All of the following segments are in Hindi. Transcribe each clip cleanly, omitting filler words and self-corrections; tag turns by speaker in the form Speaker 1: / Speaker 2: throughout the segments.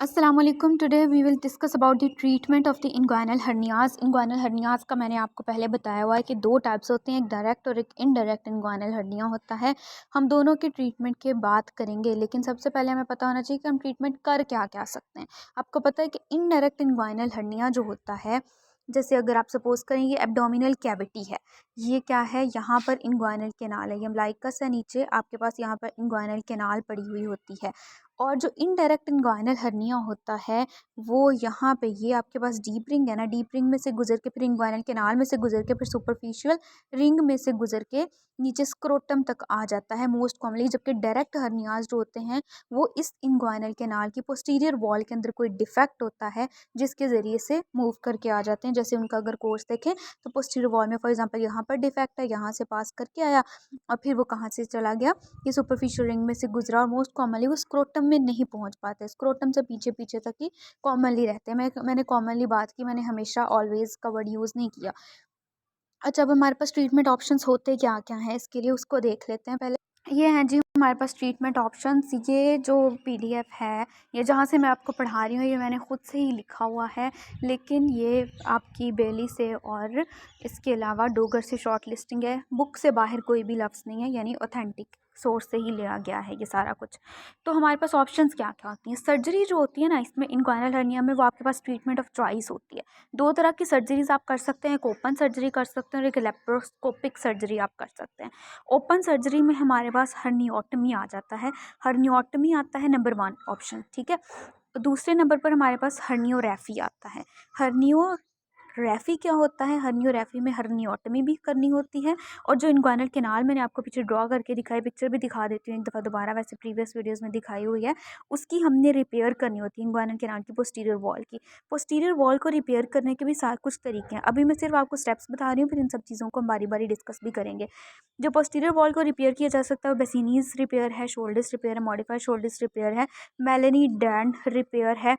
Speaker 1: अस्सलामुअलैकुम। Today we will discuss about the treatment of the inguinal hernias. Inguinal hernias का मैंने आपको पहले बताया हुआ है कि दो टाइप्स होते हैं, एक डायरेक्ट और एक इनडायरेक्ट इंग्वाइनल हर्निया होता है। हम दोनों की ट्रीटमेंट के बात करेंगे, लेकिन सबसे पहले हमें पता होना चाहिए कि हम ट्रीटमेंट कर क्या क्या सकते हैं। आपको पता है कि इनडायरेक्ट इंग्वाइनल हर्निया जो होता है, जैसे अगर आप सपोज करें ये एब्डोमिनल कैविटी है, ये क्या है, यहाँ पर इंग्वाइनल कैनाल है, ये अम्लाइकस है, नीचे आपके पास यहाँ पर इंग्वाइनल कैनाल पड़ी हुई होती है। और जो इनडायरेक्ट इंग्वाइनल हर्निया होता है वो यहाँ पे, ये आपके पास डीप रिंग है ना, डीप रिंग में से गुजर के फिर इंग्वाइनल कैनाल में से गुजर के फिर सुपरफिशियल रिंग में से गुजर के नीचे स्क्रोटम तक आ जाता है मोस्ट कॉमनली। जबकि डायरेक्ट हर्नियाज जो होते हैं वो इस इंग्वाइनल कैनाल की पोस्टीरियर वॉल के अंदर कोई डिफेक्ट होता है जिसके ज़रिए से मूव करके आ जाते हैं। जैसे उनका अगर कोर्स देखें तो पोस्टीरियर वॉल में फॉर एग्जाम्पल यहाँ पर डिफेक्ट है, यहाँ से पास करके आया और फिर वो कहाँ से चला गया, ये सुपरफिशियल रिंग में से गुजरा और मोस्ट कॉमनली वो स्क्रोटम में नहीं पहुंच पाते, स्क्रोटम से पीछे पीछे तक ही कॉमनली रहते हैं। मैंने कॉमनली बात की, मैंने हमेशा ऑलवेज का वर्ड यूज़ नहीं किया। अच्छा, अब हमारे पास ट्रीटमेंट ऑप्शंस होते क्या क्या हैं, इसके लिए उसको देख लेते हैं पहले। ये हैं जी हमारे पास ट्रीटमेंट ऑप्शंस। ये जो पीडीएफ है, ये जहाँ से मैं आपको पढ़ा रही हूँ, ये मैंने ख़ुद से ही लिखा हुआ है, लेकिन ये आपकी बेली से और इसके अलावा डोगर से शॉर्ट लिस्टिंग है, बुक से बाहर कोई भी लफ्ज़ नहीं है, यानी ऑथेंटिक सोर्स से ही लिया गया है ये सारा कुछ। तो हमारे पास ऑप्शंस क्या क्या होती हैं। सर्जरी जो होती है ना इसमें इंग्वाइनल हर्निया में, वो आपके पास ट्रीटमेंट ऑफ चॉइस होती है। दो तरह की सर्जरीज आप कर सकते हैं, एक ओपन सर्जरी कर सकते हैं और एक लेप्रोस्कोपिक सर्जरी आप कर सकते हैं। ओपन सर्जरी में हमारे पास हर्नियोटमी आ जाता है। हर्नियोटमी आता है नंबर 1 ऑप्शन, ठीक है। दूसरे नंबर पर हमारे पास हर्नियोरेफी आता है। हर्नियो रेफी क्या होता है, हर्नियोरेफी में हर्नियोटमी भी करनी होती है, और जो इंग्वाइनल कैनाल मैंने आपको पीछे ड्रॉ करके दिखाई, पिक्चर भी दिखा देती हूँ एक दफ़ा दोबारा, वैसे प्रीवियस वीडियोस में दिखाई हुई है, उसकी हमने रिपेयर करनी होती है। इंग्वाइनल कैनाल की पोस्टीरियर वॉल की, पोस्टीरियर वॉल को रिपेयर करने के भी साथ कुछ तरीके हैं। अभी मैं सिर्फ आपको स्टेप्स बता रही हूँ, फिर इन सब चीज़ों को हम बारी बारी डिस्कस भी करेंगे। जो पोस्टीरियर वॉल को रिपेयर किया जा सकता है वो बेसिनीज रिपेयर है, शोल्डर्स रिपेयर है, मॉडिफाइड शोल्डर्स रिपेयर है, मेलेनी डैंड रिपेयर है।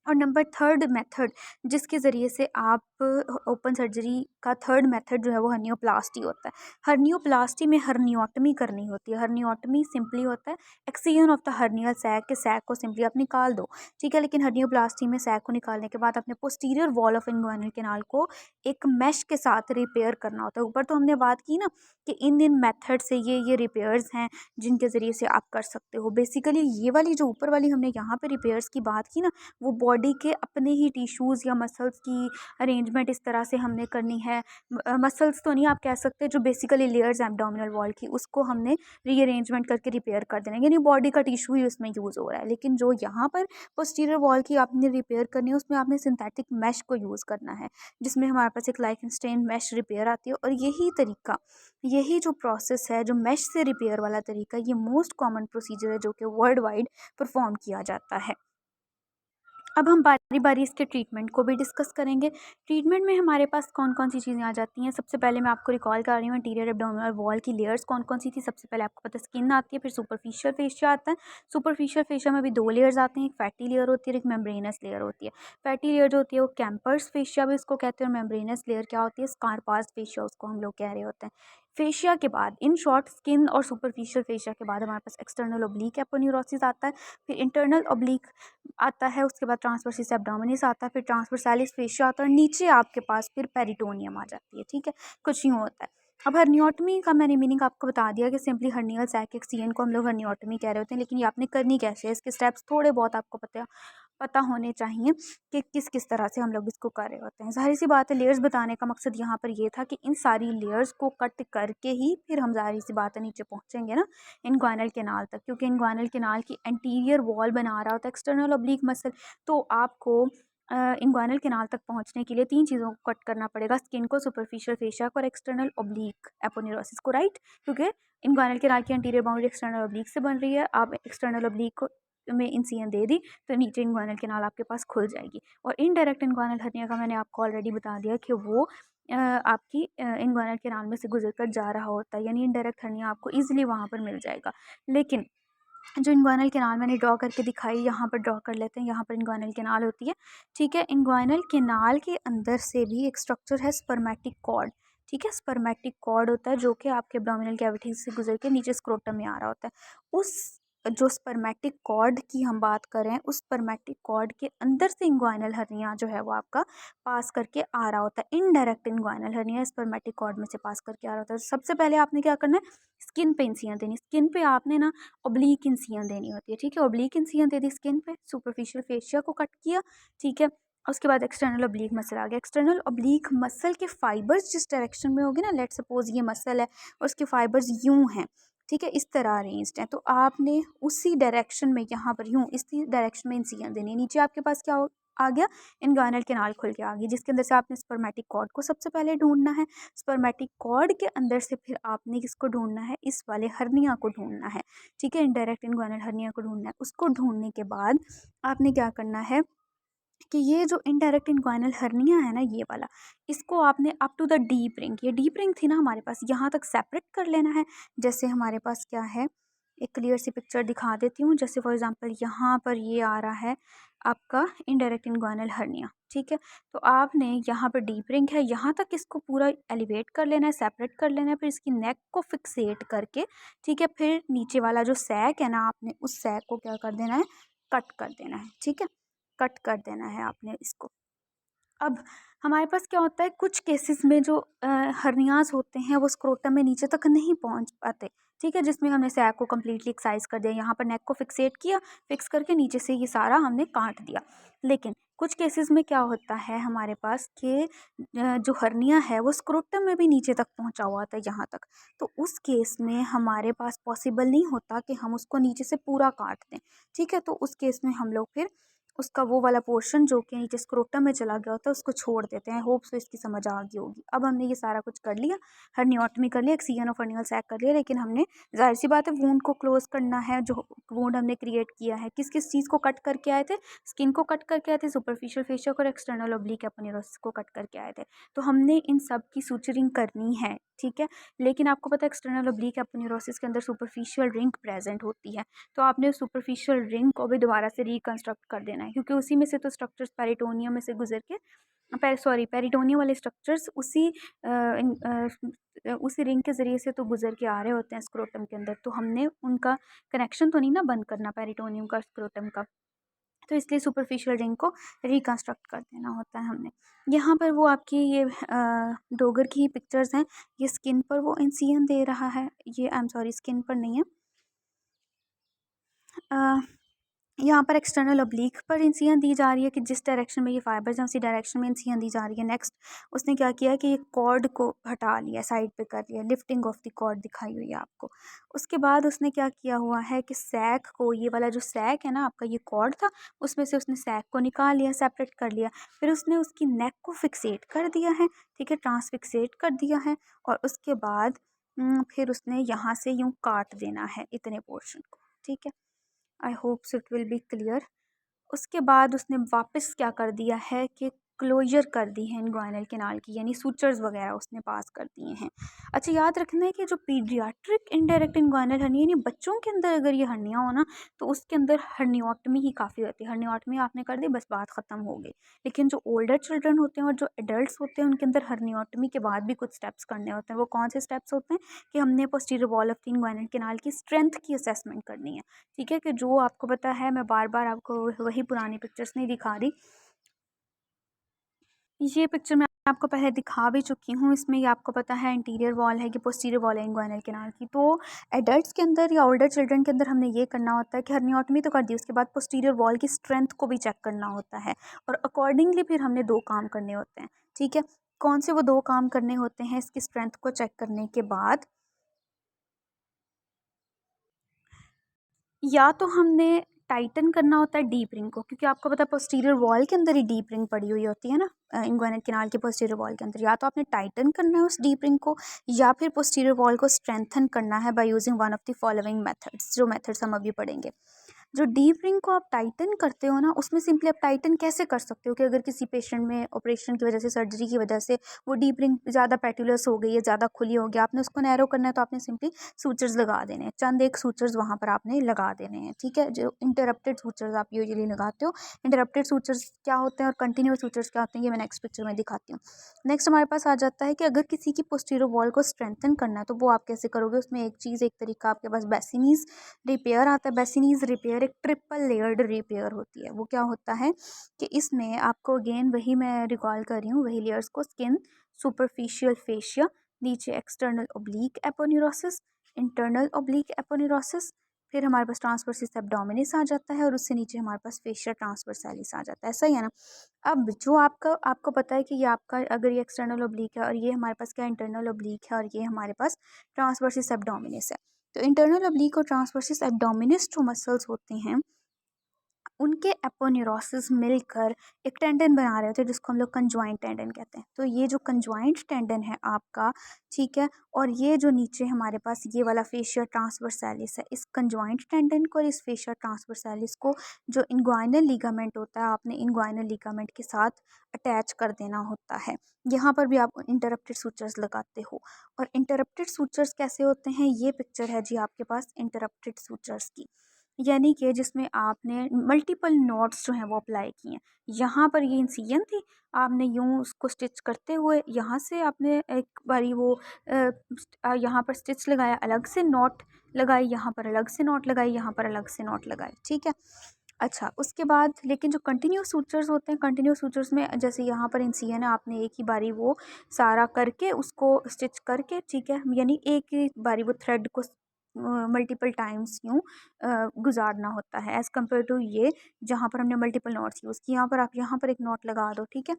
Speaker 1: और नंबर 3 मेथड जिसके ज़रिए से आप ओपन सर्जरी का थर्ड मेथड जो है वो हर्नियोप्लास्टी होता है। हर्नियोप्लास्टी में हर्नियोटमी करनी होती है। हर्नियोटमी सिंपली होता है excision of the hernial sac, के सैक को सिंपली आप निकाल दो, ठीक है। लेकिन हर्नियोप्लास्टी में सैक को निकालने के बाद अपने posterior wall of inguinal canal को एक मैश के साथ रिपेयर करना होता है। ऊपर तो हमने बात की ना कि इन मेथड से ये रिपेयर्स हैं जिनके ज़रिए से आप कर सकते हो। बेसिकली ये वाली जो ऊपर वाली हमने यहाँ पे रिपेयर्स की बात की ना, वो बॉडी के अपने ही टिश्यूज़ या मसल्स की अरेंजमेंट इस तरह से हमने करनी है। मसल्स तो नहीं आप कह सकते, जो बेसिकली लेयर्स एब्डोमिनल वॉल की, उसको हमने रीअरेंजमेंट करके रिपेयर कर देना, यानी बॉडी का टिश्यू ही उसमें यूज़ हो रहा है। लेकिन जो यहाँ पर पोस्टीरियर वॉल की आपने रिपेयर करनी है, उसमें आपने सिंथेटिक मैश को यूज़ करना है, जिसमें हमारे पास एक लाइकेनस्टेन मैश रिपेयर आती है। और यही तरीका, यही जो प्रोसेस है, जो मैश से रिपेयर वाला तरीका, ये मोस्ट कॉमन प्रोसीजर है जो कि वर्ल्ड वाइड परफॉर्म किया जाता है। अब हम बारी बारी इसके ट्रीटमेंट को भी डिस्कस करेंगे। ट्रीटमेंट में हमारे पास कौन कौन सी चीज़ें आ जाती हैं। सबसे पहले मैं आपको रिकॉल कर रही हूँ इंटीरियर एब्डोमिनल वॉल की लेयर्स कौन कौन सी थी। सबसे पहले आपको पता है स्किन आती है, फिर सुपरफिशियल फेशिया आता है। सुपरफिशियल फेशिया में भी 2 लेयर्स आते हैं, एक फैटी लेयर होती है और एक मेम्ब्रेनस लेयर होती है। फैटी लेयर जो होती है वो कैंपर्स फेशिया भी इसको कहते हैं, और मेम्ब्रेनस लेयर क्या होती है, स्कारपास फेशिया उसको हम लोग कह रहे होते हैं। फेशिया के बाद, इन शॉर्ट, स्किन और सुपरफिशियल फेशिया के बाद हमारे पास एक्सटर्नल ओब्लिक एपोन्यूरोसिस आता है, फिर इंटरनल ओब्लिक आता है, उसके बाद ट्रांसवर्सिस एब्डोमिनिस आता है, फिर ट्रांसवर्सालिस फेशिया आता है, और नीचे आपके पास फिर पेरिटोनियम आ जाती है, ठीक है। कुछ यूँ होता है। अब हर्नियोटमी का मैंने मीनिंग आपको बता दिया कि सिंपली हर्नियल सैक एक्सियन को हम लोग हर्नियोटमी कह रहे होते हैं, लेकिन ये आपने करनी कैसे है, इसके स्टेप्स थोड़े बहुत आपको पता होने चाहिए कि किस किस तरह से हम लोग इसको कर रहे होते हैं। ज़ाहिर सी बात है, लेयर्स बताने का मकसद यहाँ पर ये था कि इन सारी लेयर्स को कट करके ही फिर हम ज़ाहिर सी बात है नीचे पहुँचेंगे ना इंग्वाइनल कैनाल तक, क्योंकि इंग्वाइनल कैनाल की एंटीरियर वॉल बना रहा होता है एक्सटर्नल ऑब्लिक मसल। तो आपको इंग्वाइनल कैनाल तक पहुंचने के लिए 3 चीज़ों को कट करना पड़ेगा, स्किन को, सुपरफिशियल फेशिया को और एक्सटर्नल ऑब्लिक एपोन्यूरोसिस को, राइट। क्योंकि इंग्वाइनल कैनाल की एंटीरियर बाउंड्री एक्सटर्नल ऑब्लिक से बन रही है। आप एक्सटर्नल ऑब्लिक को में इंसिजन दे दी तो नीचे इंग्वाइनल कैनाल आपके पास खुल जाएगी। और इनडायरेक्ट इंग्वाइनल हर्निया का मैंने आपको ऑलरेडी बता दिया कि वो आपकी इंग्वाइनल कैनाल में से गुजर कर जा रहा होता है, यानी इनडायरेक्ट हर्निया आपको ईजिली वहाँ पर मिल जाएगा। लेकिन जो इंग्वाइनल कैनाल मैंने ड्रॉ करके दिखाई, यहाँ पर ड्रॉ कर लेते हैं, यहाँ पर इंग्वाइनल कैनाल होती है, ठीक है। इंग्वाइनल कैनाल के अंदर से भी एक स्ट्रक्चर है स्पर्मेटिक कॉर्ड, ठीक है। स्पर्मेटिक कॉर्ड होता है जो कि आपके एब्डोमिनल कैविटी से गुजर के नीचे स्क्रोटम में आ रहा होता है। उस जो स्पर्मेटिक कॉर्ड की हम बात करें, उस स्पर्मेटिक कॉर्ड के अंदर से इंग्वाइनल हर्निया जो है वो आपका पास करके आ रहा होता है। Indirect inguinal hernia spermatic cord में से पास करके आ रहा होता है। सबसे पहले आपने क्या करना है, स्किन पे इंसियाँ देनी। स्किन पे आपने ना ओब्लीक इंसियाँ देनी होती है, ठीक है। ओब्लीक इंसियाँ दे दी स्किन पे, सुपरफिशियल फेशिया को कट किया, ठीक है। उसके बाद एक्सटर्नल ओब्लीक मसल आ गया। एक्सटर्नल ओब्लीक मसल के फाइबर्स जिस डायरेक्शन में होगी ना, लेट सपोज ये मसल है और उसके फाइबर्स यूं हैं, ठीक है, इस तरह अरेंज्ड हैं, तो आपने उसी डायरेक्शन में यहाँ पर यूं इसी डायरेक्शन में इंसिजन देनी। नीचे आपके पास क्या आ गया, इनग्वाइनल कैनाल खुल के आ गई, जिसके अंदर से आपने स्पर्मेटिक कॉर्ड को सबसे पहले ढूंढना है। स्पर्मेटिक कॉर्ड के अंदर से फिर आपने किसको ढूंढना है, इस वाले हर्निया को ढूंढना है, ठीक है। इनडायरेक्ट इनग्वाइनल हर्निया को ढूंढना है। उसको ढूंढने के बाद आपने क्या करना है कि ये जो इनडायरेक्ट इनग्वाइनल हर्निया है ना, ये वाला, इसको आपने up to the deep ring, ये डीप रिंग थी ना हमारे पास, यहाँ तक सेपरेट कर लेना है। जैसे हमारे पास क्या है, एक क्लियर सी पिक्चर दिखा देती हूँ। जैसे फॉर एग्जांपल यहाँ पर ये आ रहा है आपका इनडायरेक्ट इनग्वाइनल हर्निया, ठीक है। तो आपने यहाँ पर डीप रिंग है, यहाँ तक इसको पूरा एलिवेट कर लेना है, सेपरेट कर लेना है। फिर इसकी नेक को फिक्सेट करके, ठीक है, फिर नीचे वाला जो सैक है ना, आपने उस सैक को क्या कर देना है, कट कर देना है, ठीक है। कट कर देना है आपने इसको। अब हमारे पास क्या होता है, कुछ केसेस में जो हर्नियाज होते हैं वो स्क्रोटम में नीचे तक नहीं पहुंच पाते, ठीक है, जिसमें हमने सैक को कम्प्लीटली एक्साइज कर दिया, यहाँ पर नेक को फिक्सेट किया, फिक्स करके नीचे से ये सारा हमने काट दिया। लेकिन कुछ केसेस में क्या होता है हमारे पास कि जो हर्निया है वो स्क्रोटम में भी नीचे तक पहुंचा हुआ था, यहाँ तक। तो उस केस में हमारे पास पॉसिबल नहीं होता कि हम उसको नीचे से पूरा काट दें, ठीक है। तो उस केस में हम लोग फिर उसका वो वाला पोर्शन जो कि नीचे स्क्रोटम में चला गया होता है उसको छोड़ देते हैं। होप सो इसकी समझ आ गई होगी। अब हमने ये सारा कुछ कर लिया, हर्नियोटमी कर लिया, एक्सिजन ऑफ हर्नियल सैक कर लिया, लेकिन हमने जाहिर सी बात है वूंड को क्लोज करना है। जो वूंड हमने क्रिएट किया है, किस किस चीज़ को कट करके आए थे, स्किन को कट करके आए थे, सुपरफिशियल फेशियल और एक्सटर्नल ओब्लिक एपोनेउरोसिस को कट करके आए थे। तो हमने इन सब की सूचरिंग करनी है, ठीक है। लेकिन आपको पता है एक्सटर्नल ओब्लिक एपोनेउरोसिस के अंदर सुपरफिशियल रिंग प्रेजेंट होती है, तो आपने सुपरफिशियल रिंग को भी दोबारा से रिकंस्ट्रक्ट कर देना है, क्योंकि उसी में से तो स्ट्रक्चर्स पेरिटोनियम में से गुजर के पेरिटोनियम वाले स्ट्रक्चर्स उसी रिंग के ज़रिए से तो गुजर के आ रहे होते हैं स्क्रोटम के अंदर। तो हमने उनका कनेक्शन तो नहीं ना बंद करना पेरिटोनियम का स्क्रोटम का, तो इसलिए सुपरफिशियल रिंग को रिकंस्ट्रक्ट कर देना होता है हमने। यहाँ पर वो आपकी ये डोगर की पिक्चर्स हैं, ये स्किन पर वो इंसिजन दे रहा है, ये आई एम सॉरी स्किन पर नहीं है, यहाँ पर एक्सटर्नल ओब्लीक पर इंसिजन दी जा रही है कि जिस डायरेक्शन में ये फाइबर्स हैं उसी डायरेक्शन में इंसिजन दी जा रही है। नेक्स्ट उसने क्या किया कि ये कॉर्ड को हटा लिया, साइड पे कर लिया, लिफ्टिंग ऑफ द कॉर्ड दिखाई हुई है आपको। उसके बाद उसने क्या किया हुआ है कि सैक को, ये वाला जो सैक है ना आपका, ये कॉर्ड था, उसमें से उसने सैक को निकाल लिया, सेपरेट कर लिया। फिर उसने उसकी नेक को फिक्सेट कर दिया है, ठीक है, ट्रांसफिक्सेट कर दिया है। और उसके बाद फिर उसने यहाँ से यूँ काट देना है इतने पोर्शन को, ठीक है। I hope so it will be clear. उसके बाद उसने वापस क्या कर दिया है कि क्लोजर कर दी है इनग्वाइनल कैनाल की, यानी सूचर्स वगैरह उसने पास कर दिए हैं। अच्छा, याद रखना है कि जो पीडियाट्रिक इनडायरेक्ट इनग्वाइनल हर्निया, यानी बच्चों के अंदर अगर ये हर्निया हो ना, तो उसके अंदर हर्नियोटमी ही काफ़ी होती है। हर्नियोटमी आपने कर दी, बस बात ख़त्म हो गई। लेकिन जो ओल्डर चिल्ड्रन होते हैं और जो एडल्ट होते हैं, उनके अंदर हर्नियोटमी के बाद भी कुछ स्टेप्स करने होते हैं। वो कौन से स्टेप्स होते हैं कि हमने posterior wall of the inguinal canal की स्ट्रेंथ की असेसमेंट करनी है, ठीक है। कि जो आपको पता है, मैं बार बार आपको वही पुरानी पिक्चर्स नहीं दिखा रही, ये पिक्चर मैं आपको पहले दिखा भी चुकी हूँ। इसमें ये आपको पता है इंटीरियर वॉल है कि पोस्टीरियर वॉल है इंग्वाइनल कैनाल की। तो एडल्ट्स के अंदर या ओल्डर चिल्ड्रन के अंदर हमने ये करना होता है कि हर्नियोटमी तो कर दी, उसके बाद पोस्टीरियर वॉल की स्ट्रेंथ को भी चेक करना होता है, और अकॉर्डिंगली फिर हमने 2 काम करने होते हैं, ठीक है। कौन से वो 2 काम करने होते हैं, इसकी स्ट्रेंथ को चेक करने के बाद या तो हमने टाइटन करना होता है डीप रिंग को, क्योंकि आपको पता है पोस्टीरियर वॉल के अंदर ही डीप रिंग पड़ी हुई होती है ना, इंग्वाइनल कैनाल के पोस्टीरियर वॉल के अंदर। या तो आपने टाइटन करना है उस डीप रिंग को, या फिर पोस्टीरियर वॉल को स्ट्रेंथन करना है by using one of the following methods, जो मेथड्स हम अभी पढ़ेंगे। जो डीप रिंग को आप टाइटन करते हो ना, उसमें सिंपली आप टाइटन कैसे कर सकते हो कि अगर किसी पेशेंट में ऑपरेशन की वजह से, सर्जरी की वजह से वो डीप रिंग ज़्यादा पेटुलस हो गई है, ज़्यादा खुली हो गया, आपने उसको नैरो करना है तो आपने सिंपली सूचर्स लगा देने हैं, चंद एक सूचर्स वहाँ पर आपने लगा देने हैं, ठीक है। जो इंटरप्टेड सूचर्स आप यूजुअली लगाते हो, इंटरप्टेड सूचर्स क्या होते हैं और कंटिन्यूस सूचर्स क्या होते हैं, ये मैं नेक्स्ट पिक्चर में दिखाती हूँ। नेक्स्ट हमारे पास आ जाता है कि अगर किसी की पोस्टीरियर वॉल को स्ट्रेंथन करना है तो वो आप कैसे करोगे। उसमें एक चीज़, एक तरीका आपके पास बेसिनीज रिपेयर आता है। बेसिनीज रिपेयर एक ट्रिपल लेयर्ड रिपेयर होती है। वो क्या होता है कि इसमें आपको अगेन वही मैं रिकॉल कर रही हूँ, वही लेयर्स को, स्किन, सुपरफिशियल फेशिया, नीचे external oblique aponeurosis, internal oblique aponeurosis, फिर हमारे पास ट्रांसवर्सिस एब्डोमिनिस आ जाता है और उससे नीचे हमारे पास फेशिया ट्रांसवर्सैलिस आ जाता है। सही है ना। अब जो आपका, आपको पता है कि ये आपका, अगर ये एक्सटर्नल ओब्लिक है और ये हमारे पास क्या इंटरनल ओब्लिक है और ये हमारे पास ट्रांसवर्सिस एब्डोमिनिस है। तो इंटरनल ओब्लिक और ट्रांसवर्सिस एब्डोमिनिस जो मसल्स होते हैं उनके एपोन्यूरोसिस मिलकर एक टेंडन बना रहे होते हैं जिसको हम लोग कंजॉइंट टेंडन कहते हैं। तो ये जो कंजॉइंट टेंडन है आपका, ठीक है, और ये जो नीचे हमारे पास ये वाला फेशिया ट्रांसवर्सैलिस है, इस कंजॉइंट टेंडन को और इस फेशिया ट्रांसवर्सैलिस को जो इनग्वाइनल लिगामेंट होता है, आपने इनग्वाइनल लिगामेंट के साथ अटैच कर देना होता है। यहाँ पर भी आप इंटरप्टेड सूचर्स लगाते हो। और इंटरप्टेड सूचर्स कैसे होते हैं, ये पिक्चर है जी आपके पास इंटरप्टेड सूचर्स की, यानी कि जिसमें आपने मल्टीपल नॉट्स जो हैं वो अप्लाई किए हैं। यहाँ पर ये इंसिजन थी, आपने यूँ उसको स्टिच करते हुए यहाँ से आपने एक बारी वो यहाँ पर स्टिच लगाया, अलग से नॉट लगाई, यहाँ पर अलग से नॉट लगाई, यहाँ पर अलग से नॉट लगाई, ठीक है। अच्छा, उसके बाद लेकिन जो कंटिन्यूस सूचर्स होते हैं, कंटिन्यूस सूचर्स में जैसे यहाँ पर इंसिजन है, आपने एक ही बारी वो सारा करके उसको स्टिच करके, ठीक है, यानी एक ही बारी वो थ्रेड को मल्टीपल टाइम्स यूँ गुजारना होता है, एज़ कम्पेयर टू ये जहाँ पर हमने मल्टीपल नॉट्स यूज़ किए। यहाँ पर आप यहाँ पर एक नॉट लगा दो, ठीक है।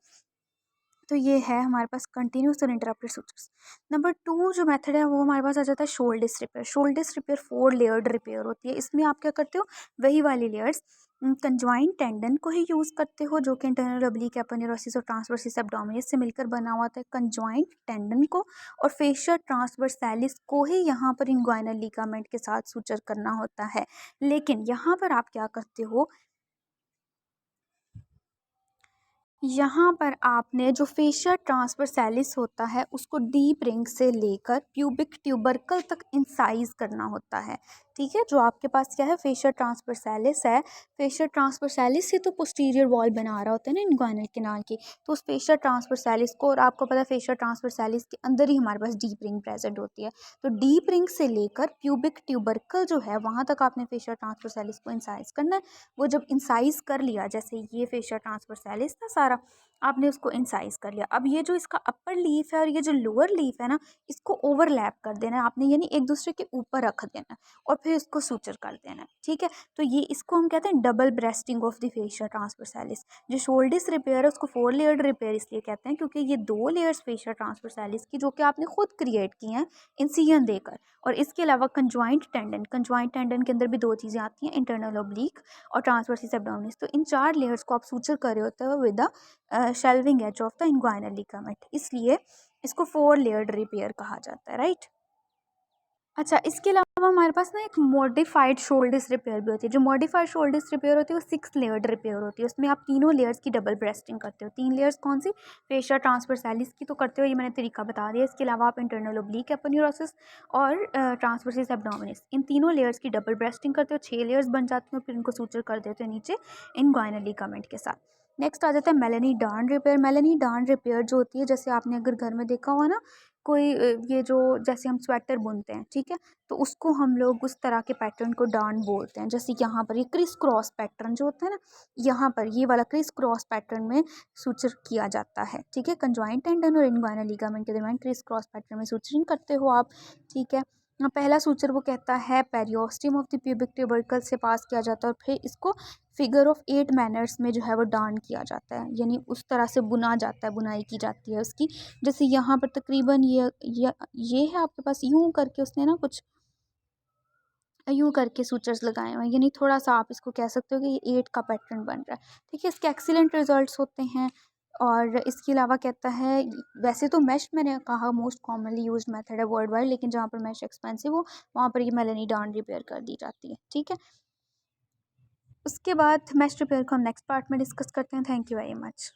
Speaker 1: तो ये है हमारे पास कंटिन्यूस और इंटरप्टेड सूचर्स। नंबर 2 जो मेथड है वो हमारे पास आ जाता है शोल्डिस रिपेयर। शोल्डिस रिपेयर 4 लेयर्ड रिपेयर होती है। इसमें आप क्या करते हो, वही वाली लेयर्स कंजॉइंट टेंडन को ही यूज़ करते हो जो कि इंटरनल ओब्लिक एपोन्यूरोसिस और ट्रांसवर्सिस एब्डोमिनिस से मिलकर बना हुआ था। कंजॉइंट टेंडन को और फेशिया ट्रांसवर्सैलिस को ही यहाँ पर इंग्वाइनल लिगामेंट के साथ सूचर करना होता है। लेकिन यहाँ पर आप क्या करते हो, यहाँ पर आपने जो फेशिया ट्रांसवर्सैलिस होता है उसको डीप रिंग से लेकर प्यूबिक ट्यूबरकल तक इंसाइज करना होता है, ठीक है। जो आपके पास क्या है, फेशिया ट्रांसवर्सैलिस है, फेशिया ट्रांसवर्सैलिस से तो पोस्टीरियर वॉल बना रहा होता है ना इनग्वाइनल कैनाल की, तो उस फेशिया ट्रांसवर्सैलिस को, और आपको पता है फेशिया ट्रांसवर्सैलिस के अंदर ही हमारे पास डीप रिंग प्रेजेंट होती है। तो डीप रिंग से लेकर प्यूबिक ट्यूबरकल जो है वहाँ तक आपने फेशिया ट्रांसवर्सैलिस को इंसाइज करना है। वो जब इंसाइज कर लिया, जैसे ये फेशिया ट्रांसवर्सैलिस था सारा, आपने उसको इंसाइज कर लिया। अब ये जो इसका अपर लीफ है और ये जो लोअर लीफ है ना, इसको ओवरलैप कर देना है आपने, यानी एक दूसरे के ऊपर रख देना है और फिर इसको सूचर कर देना है, ठीक है। तो ये इसको हम कहते हैं double breasting of the fascia transversalis. जो शोल्डिस रिपेयर है उसको 4 लेयर्ड रिपेयर इसलिए कहते हैं क्योंकि ये 2 लेयर्स फेशिया ट्रांसवर्सैलिस की जो कि आपने खुद क्रिएट की हैं इंसिजन देकर। और इसके अलावा कंजॉइंट टेंडन, कंजॉइंट टेंडन के अंदर भी 2 चीज़ें आती हैं, इंटरनल ओब्लिक और ट्रांसवर्सिस एब्डोमिनिस। तो इन 4 लेयर्स को आप सूचर कर रहे होते हो with the shelving edge of the inguinal ligament, इसलिए इसको 4 लेयर्ड रिपेयर कहा जाता है, राइट। अच्छा, इसके अलावा हमारे पास ना एक मॉडिफाइड शोल्डिस रिपेयर भी होती है। जो मॉडिफाइड शोल्डिस रिपेयर होती है वो 6 लेयर्ड रिपेयर होती है। उसमें आप तीनों लेयर्स की डबल ब्रेस्टिंग करते हो। 3 लेयर्स कौन सी, फेशिया ट्रांसवर्सैलिस की तो करते हो, ये मैंने तरीका बता दिया। इसके अलावा आप इंटरनल ओब्लिक एपोन्यूरोसिस और ट्रांसवर्सिस एब्डोमिनिस, इन तीनों लेयर्स की डबल ब्रेस्टिंग करते हो। 6 लेयर्स बन जाती हैं, फिर इनको सूचर कर देते हो नीचे इनग्वाइनल लिगामेंट के साथ। नेक्स्ट आ जाता है मेलेनी डार्न रिपेयर। मेलेनी डार्न रिपेयर जो होती है, जैसे आपने अगर घर में देखा हुआ ना, कोई ये जो जैसे हम स्वेटर बुनते हैं, ठीक है, तो उसको हम लोग उस तरह के पैटर्न को डार्न बोलते हैं। जैसे यहाँ पर ये क्रिस क्रॉस पैटर्न जो होता है ना, यहाँ पर ये वाला क्रिस क्रॉस पैटर्न में सूचर किया जाता है, ठीक है। कंजॉइंट टेंडन और इनग्वाइनल लिगामेंट के दरमियान क्रिस क्रॉस पैटर्न में सूचरिंग करते हो आप, ठीक है। पहला सूचर वो कहता है periosteum of the pubic tubercle से पास किया जाता है और फिर इसको फिगर ऑफ 8 मैनर्स में जो है वो डार्न किया जाता है, यानी उस तरह से बुना जाता है, बुनाई की जाती है उसकी। जैसे यहाँ पर तकरीबन ये है आपके पास, यूं करके उसने ना कुछ यूं करके सूचर्स लगाए हुए हैं, यानी थोड़ा सा आप इसको कह सकते हो कि ये 8 का पैटर्न बन रहा है, ठीक है। इसके एक्सीलेंट रिजल्ट्स होते हैं। और इसके अलावा कहता है, वैसे तो मैश मैंने कहा मोस्ट कॉमनली यूज्ड मेथड है वर्ल्ड वाइड, लेकिन जहाँ पर मैश एक्सपेंसिव हो वहाँ पर ये मेलेनी डाउन रिपेयर कर दी जाती है, ठीक है। उसके बाद मैश रिपेयर को हम नेक्स्ट पार्ट में डिस्कस करते हैं। Thank you very much.